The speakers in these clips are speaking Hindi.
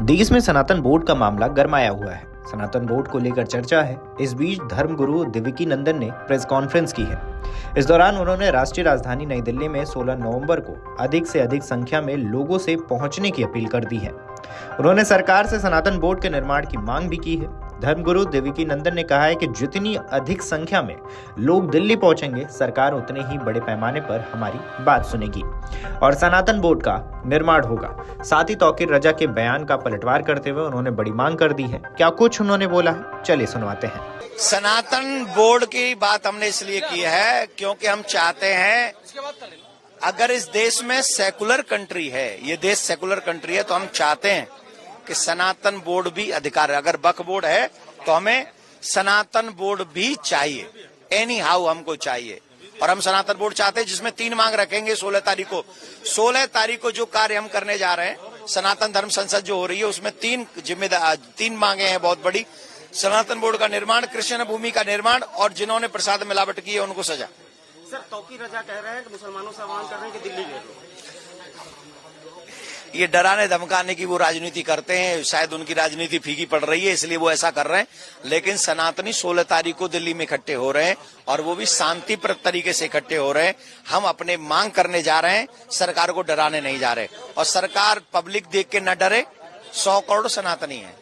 देश में सनातन बोर्ड का मामला गरमाया हुआ है। सनातन बोर्ड को लेकर चर्चा है। इस बीच धर्मगुरु देवकीनंदन ने प्रेस कॉन्फ्रेंस की है। इस दौरान उन्होंने राष्ट्रीय राजधानी नई दिल्ली में 16 नवंबर को अधिक से अधिक संख्या में लोगों से पहुंचने की अपील कर दी है। उन्होंने सरकार से सनातन बोर्ड के निर्माण की मांग भी की है। धर्मगुरु देवकीनंदन ने कहा है कि जितनी अधिक संख्या में लोग दिल्ली पहुंचेंगे, सरकार उतने ही बड़े पैमाने पर हमारी बात सुनेगी और सनातन बोर्ड का निर्माण होगा। साथ ही तौकीर रजा के बयान का पलटवार करते हुए उन्होंने बड़ी मांग कर दी है। क्या कुछ उन्होंने बोला है, चलिए सुनवाते हैं। सनातन बोर्ड की बात हमने इसलिए की है क्योंकि हम चाहते हैं, अगर इस देश में सेकुलर कंट्री है, ये देश सेकुलर कंट्री है, तो हम चाहते हैं कि सनातन बोर्ड भी अधिकार है। अगर वक्फ बोर्ड है तो हमें सनातन बोर्ड भी चाहिए, एनी हाउ हमको चाहिए। और हम सनातन बोर्ड चाहते हैं जिसमें 3 मांग रखेंगे 16 तारीख को जो कार्य हम करने जा रहे हैं, सनातन धर्म संसद जो हो रही है, उसमें 3 मांगे हैं बहुत बड़ी। सनातन बोर्ड का निर्माण, कृष्ण भूमि का निर्माण और जिन्होंने प्रसाद मिलावट की है उनको सजा। सर, तौकीर रजा कह रहे हैं कि मुसलमानों से आह्वान कर रहे हैं कि दिल्ली घेर लो। ये डराने धमकाने की वो राजनीति करते हैं, शायद उनकी राजनीति फीकी पड़ रही है इसलिए वो ऐसा कर रहे हैं। लेकिन सनातनी 16 तारीख को दिल्ली में इकट्ठे हो रहे हैं और वो भी शांतिप्रद तरीके से इकट्ठे हो रहे हैं। हम अपने मांग करने जा रहे हैं, सरकार को डराने नहीं जा रहे। और सरकार पब्लिक देख के न डरे, 100 करोड़ सनातनी है।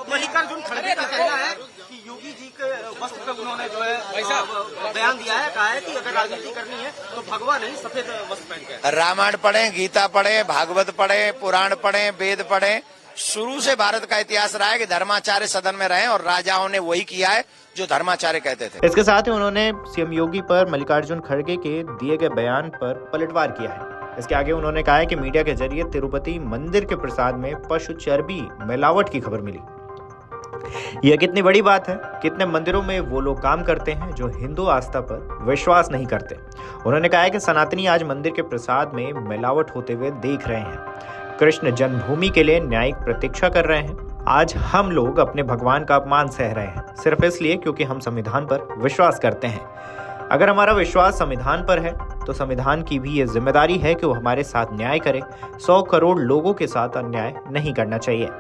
मल्लिकार्जुन खड़गे का कहना है कि योगी जी के वस्त्र पे उन्होंने जो है बयान दिया है, कहा है कि अगर राजनीति करनी है तो भगवा नहीं सफेद वस्त्र पहन के। रामायण पढ़े, गीता पढ़े, भागवत पढ़े, पुराण पढ़े, वेद पढ़े। शुरू से भारत का इतिहास रहा है कि धर्माचार्य सदन में रहे और राजाओं ने वही किया है जो धर्माचार्य कहते थे। इसके साथ ही उन्होंने सीएम योगी पर मल्लिकार्जुन खड़गे के दिए गए बयान पर पलटवार किया है। इसके आगे उन्होंने कहा है कि मीडिया के जरिए तिरुपति मंदिर के प्रसाद में पशु चर्बी मिलावट की खबर मिली। यह कितनी बड़ी बात है। कितने मंदिरों में वो लोग काम करते हैं जो हिंदू आस्था पर विश्वास नहीं करते। उन्होंने कहा है कि सनातनी आज मंदिर के प्रसाद में मिलावट होते हुए देख रहे हैं। कृष्ण जन्मभूमि के लिए न्यायिक प्रतीक्षा कर रहे हैं। आज हम लोग अपने भगवान का अपमान सह रहे हैं, सिर्फ इसलिए क्योंकि हम संविधान पर विश्वास करते हैं। अगर हमारा विश्वास संविधान पर है तो संविधान की भी ये जिम्मेदारी है कि वो हमारे साथ न्याय करे। 100 करोड़ लोगों के साथ अन्याय नहीं करना चाहिए।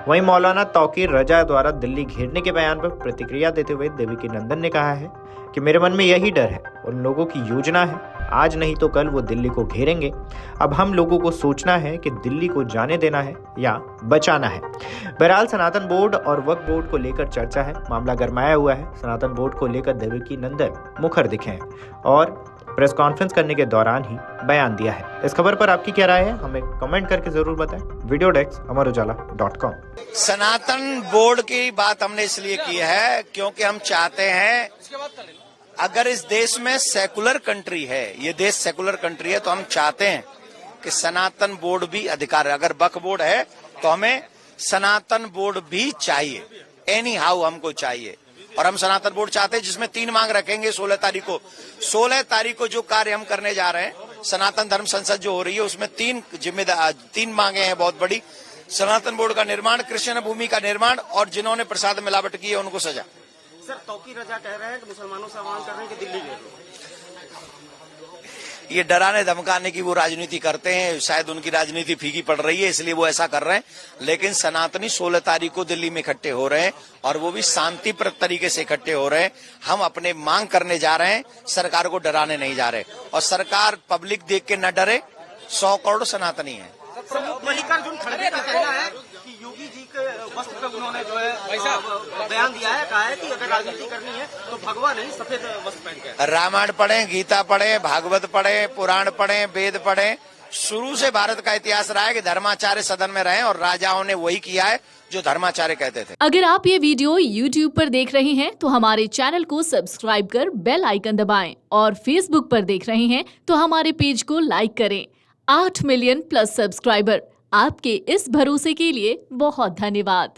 वहीं मौलाना तौकीर रजा द्वारा दिल्ली घेरने के बयान पर प्रतिक्रिया देते हुए देवकीनंदन ने कहा है कि मेरे मन में यही डर है, उन लोगों की योजना है, आज नहीं तो कल वो दिल्ली को घेरेंगे। अब हम लोगों को सोचना है कि दिल्ली को जाने देना है या बचाना है। बहरहाल सनातन बोर्ड और वक्फ बोर्ड को लेकर चर्चा है, मामला गरमाया हुआ है। सनातन बोर्ड को लेकर देवकीनंदन मुखर दिखे हैं और प्रेस कॉन्फ्रेंस करने के दौरान ही बयान दिया है। इस खबर पर आपकी क्या राय है, हमें कमेंट करके जरूर बताएं। वीडियो डेस्क अमरउजाला.com। सनातन बोर्ड की बात हमने इसलिए की है क्योंकि हम चाहते हैं, अगर इस देश में सेकुलर कंट्री है, ये देश सेकुलर कंट्री है, तो हम चाहते हैं कि सनातन बोर्ड भी अधिकार है। अगर वक्फ बोर्ड है तो हमें सनातन बोर्ड भी चाहिए, एनी हाउ हमको चाहिए। और हम सनातन बोर्ड चाहते हैं जिसमें 3 मांग रखेंगे 16 तारीख को जो कार्य हम करने जा रहे हैं, सनातन धर्म संसद जो हो रही है, उसमें 3 मांगे हैं बहुत बड़ी। सनातन बोर्ड का निर्माण, कृष्ण भूमि का निर्माण और जिन्होंने प्रसाद मिलावट की है उनको सजा। सर, तौकीर रजा कह रहे हैं कि मुसलमानों से आह्वान कर रहे हैं कि दिल्ली घेर लो। ये डराने धमकाने की वो राजनीति करते हैं, शायद उनकी राजनीति फीकी पड़ रही है इसलिए वो ऐसा कर रहे हैं। लेकिन सनातनी 16 तारीख को दिल्ली में इकट्ठे हो रहे हैं और वो भी शांतिप्रद तरीके से इकट्ठे हो रहे हैं। हम अपने मांग करने जा रहे हैं, सरकार को डराने नहीं जा रहे। और सरकार पब्लिक देख के न डरे, 100 करोड़ सनातनी है। मल्लिकार्जुन खड़गे का कहना है कि योगी जी के वस्त्र पे उन्होंने जो है बयान दिया है, कहा है कि अगर राजनीति करनी है तो भगवा नहीं सफेद वस्त्र पहन के। रामायण पढ़े, गीता पढ़े, भागवत पढ़े, पुराण पढ़े, वेद पढ़े। शुरू से भारत का इतिहास रहा है कि धर्माचार्य सदन में रहे और राजाओं ने वही किया है जो धर्माचार्य कहते थे। अगर आप ये वीडियो YouTube पर देख रहे हैं तो हमारे चैनल को सब्सक्राइब कर बेल आइकन दबाएं और Facebook पर देख रहे हैं तो हमारे पेज को लाइक करें। 8 मिलियन प्लस सब्सक्राइबर, आपके इस भरोसे के लिए बहुत धन्यवाद।